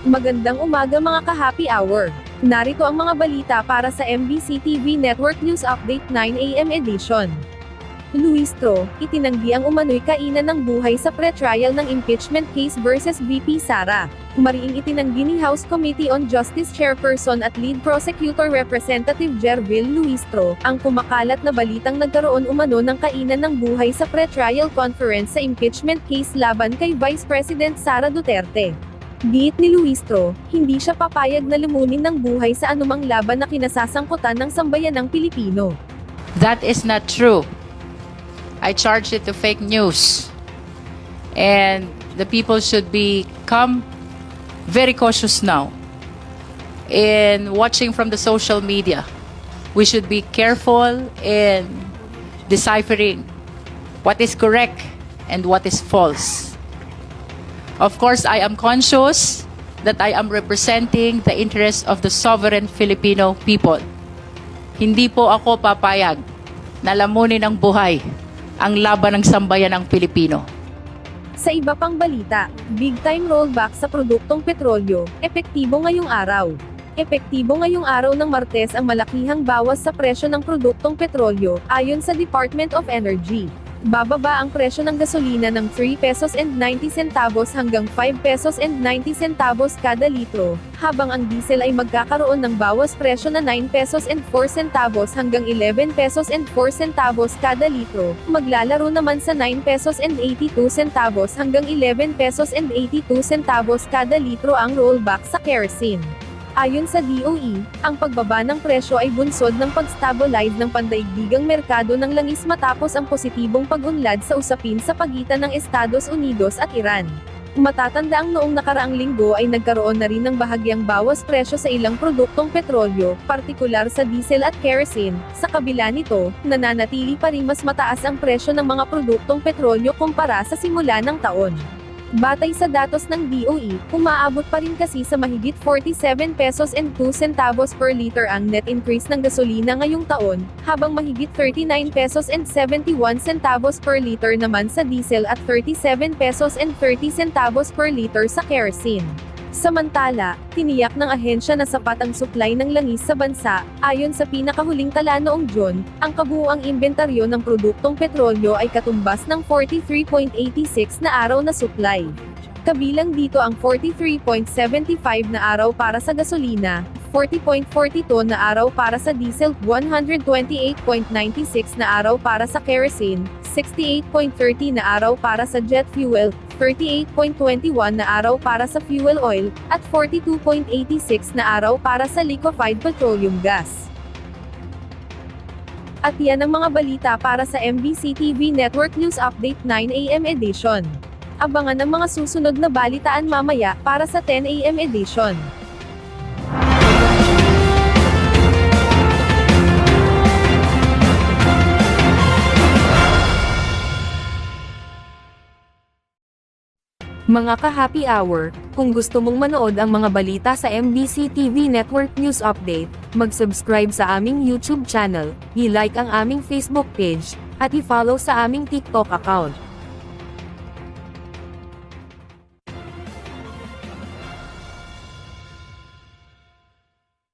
Magandang umaga mga ka-happy hour. Narito ang mga balita para sa MBC TV Network News Update 9 AM edition. Luis Tro, itinanggi ang umano'y kainan ng buhay sa pre-trial ng impeachment case versus VP Sara. Mariing itinanggi ni House Committee on Justice Chairperson at Lead Prosecutor Representative Jervil Luis Tro, ang kumakalat na balitang nagkaroon umano ng kainan ng buhay sa pre-trial conference sa impeachment case laban kay Vice President Sara Duterte. Giit ni Luis Tro, hindi siya papayag na lumunin ng buhay sa anumang laban na kinasasangkutan ng sambayanang Pilipino. That is not true. I charged it to fake news. And the people should become very cautious now in watching from the social media. We should be careful in deciphering what is correct and what is false. Of course, I am conscious that I am representing the interests of the sovereign Filipino people. Hindi po ako papayag na lamunin ng buhay ang laban ng sambayanang Pilipino. Sa iba pang balita, big time rollback sa produktong petrolyo, epektibo ngayong araw. Epektibo ngayong araw ng Martes ang malakihang bawas sa presyo ng produktong petrolyo, ayon sa Department of Energy. Bababa ang presyo ng gasolina ng 3 pesos and 90 centavos hanggang 5 pesos and 90 centavos kada litro, habang ang diesel ay magkakaroon ng bawas presyo na 9 pesos and 4 centavos hanggang 11 pesos and 4 centavos kada litro, maglalaro naman sa 9 pesos and 82 centavos hanggang 11 pesos and 82 centavos kada litro ang rollback sa kerosene. Ayon sa DOE, ang pagbaba ng presyo ay bunsod ng pag-stabilize ng pandaigdigang merkado ng langis matapos ang positibong pag-unlad sa usapin sa pagitan ng Estados Unidos at Iran. Matatandaang noong nakaraang linggo ay nagkaroon na rin ng bahagyang bawas presyo sa ilang produktong petrolyo, partikular sa diesel at kerosene. Sa kabila nito, nananatili pa rin mas mataas ang presyo ng mga produktong petrolyo kumpara sa simula ng taon. Batay sa datos ng DOE, umaabot pa rin kasi sa mahigit 47 pesos and 2 centavos per liter ang net increase ng gasolina ngayong taon, habang mahigit 39 pesos and 71 centavos per liter naman sa diesel at 37 pesos and 30 centavos per liter sa kerosene. Samantala, tiniyak ng ahensya na sapat ang supply ng langis sa bansa. Ayon sa pinakahuling tala noong June, ang kabuuang inventaryo ng produktong petrolyo ay katumbas ng 43.86 na araw na supply. Kabilang dito ang 43.75 na araw para sa gasolina, 40.42 na araw para sa diesel, 128.96 na araw para sa kerosene, 68.30 na araw para sa jet fuel, 38.21 na araw para sa fuel oil, at 42.86 na araw para sa liquefied petroleum gas. At yan ang mga balita para sa MBC TV Network News Update 9 AM edition. Abangan ang mga susunod na balitaan mamaya para sa 10 AM edition. Mga ka-happy hour, kung gusto mong manood ang mga balita sa MBC TV Network News Update, mag-subscribe sa aming YouTube channel, i-like ang aming Facebook page, at i-follow sa aming TikTok account.